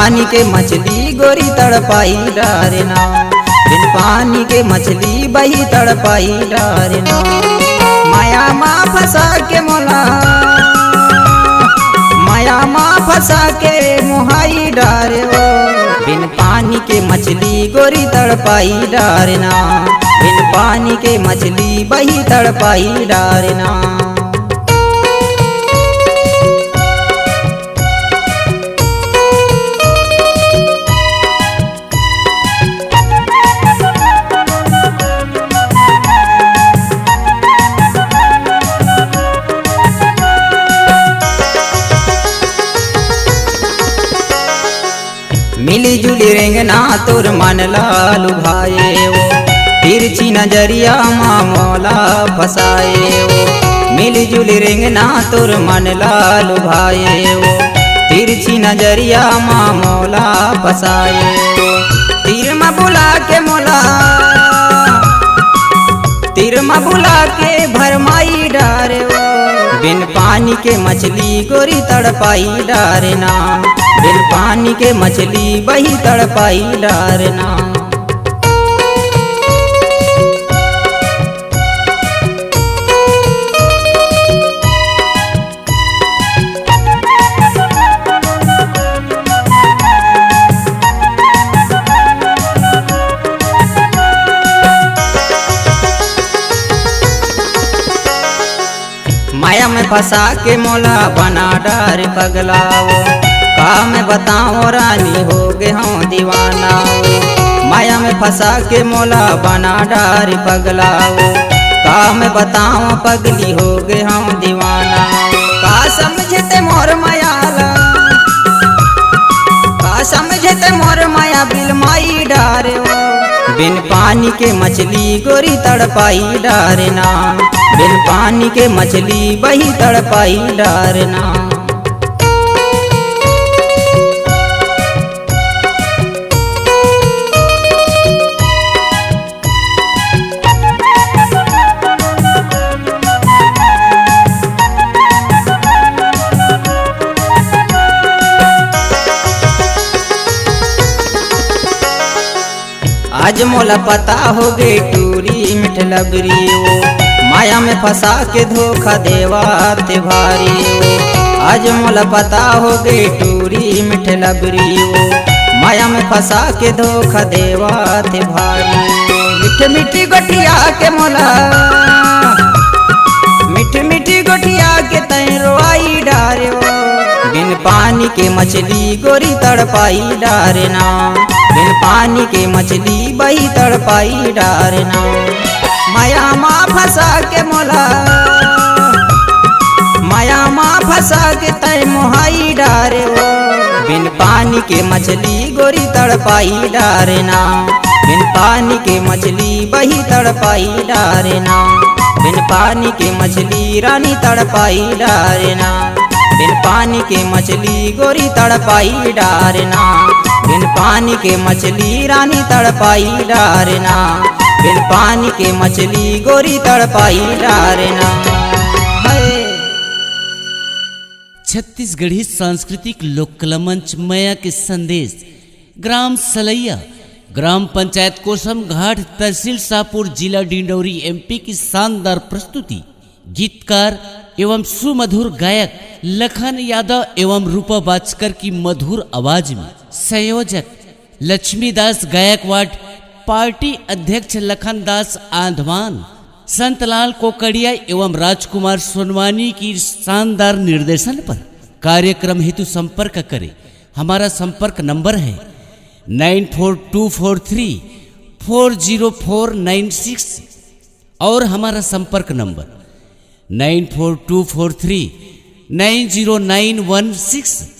पानी के मछली गोरी तड़पाई डारना, बिन पानी के मछली बही तड़पाई डारना। माया माँ फंसा के मोला, माया माँ फंसा के मुहाई डारे हो। बिन पानी के मछली गोरी तड़पाई डारना, बिन पानी के मछली बही तड़पाई डारना। मिली जुली रेंगना तोर मन लालू भाए वो, तिरछी नजरिया माँ मौला फसाए वो। मिली जुली रेंगना तोर मन लालू भाए वो, तिरछी नजरिया माँ मौला फसाए वो। तीर में बुला के मोला, तीर में बुला के भरमाई डारे वो। बिन पानी के मछली गोरी तड़पाई डारना, बिन पानी के मछली बही तड़पाई डारना। माया में फंसा के मोला बना डार पगलाओ, का मैं बताऊं रानी हो गए हूँ दीवाना। माया में फंसा के मोला बना डार पगलाओ, का मैं बताऊं पगली हो गए हूँ दीवाना। का समझते मोर मायाला, का समझते मोर माया बिल माई डारे वो। बिन पानी के मछली गोरी तड़पाई डारना, बिन पानी के मछली बही तड़पाई डारना। आज मोला पता हो गई टूरी मिठ लबरी वो, माया में फंसा के धोखा देवाते भारी वो। आज मोला पता हो गई टूरी मिठ लबरी वो, माया में फंसा के धोखा देवाते भारी। मिठ मिठी गोठिया के मोला, मिठ मिठी गोठिया के तय रोआई डारे वो। बिन पानी के मछली गोरी तड़पाई डारना, बिन पानी के मछली बही तड़पाई डारना। माया माँ फंसा के मोला, माया माँ फंसा के तय मुहाई डारे वो। बिन पानी के मछली गोरी तड़पाई डारना, बिन पानी के मछली बही तड़पाई डारना। बिन पानी के मछली रानी तड़पाई डारना, बिन पानी के मछली गोरी तड़पाई डारना। बिन पानी के मछली रानी तड़पाई डारना, बिन पानी के मछली गोरी तड़पाई डारना। छत्तीसगढ़ी सांस्कृतिक लोक कला मंच मया के संदेश, ग्राम सलैया, ग्राम पंचायत कोसम घाट, तहसील शाहपुर, जिला डिंडौरी, एमपी की शानदार प्रस्तुति। गीतकार एवं सुमधुर गायक लखन यादव एवं रूपा बाचकर की मधुर आवाज में। संयोजक लक्ष्मीदास गायकवाड़, पार्टी अध्यक्ष लखन दास आंधवान, संतलाल कोकड़िया एवं राजकुमार सोनवानी की शानदार निर्देशन पर। कार्यक्रम हेतु संपर्क करें। हमारा संपर्क नंबर है 9424340496 और हमारा संपर्क नंबर 9424390916।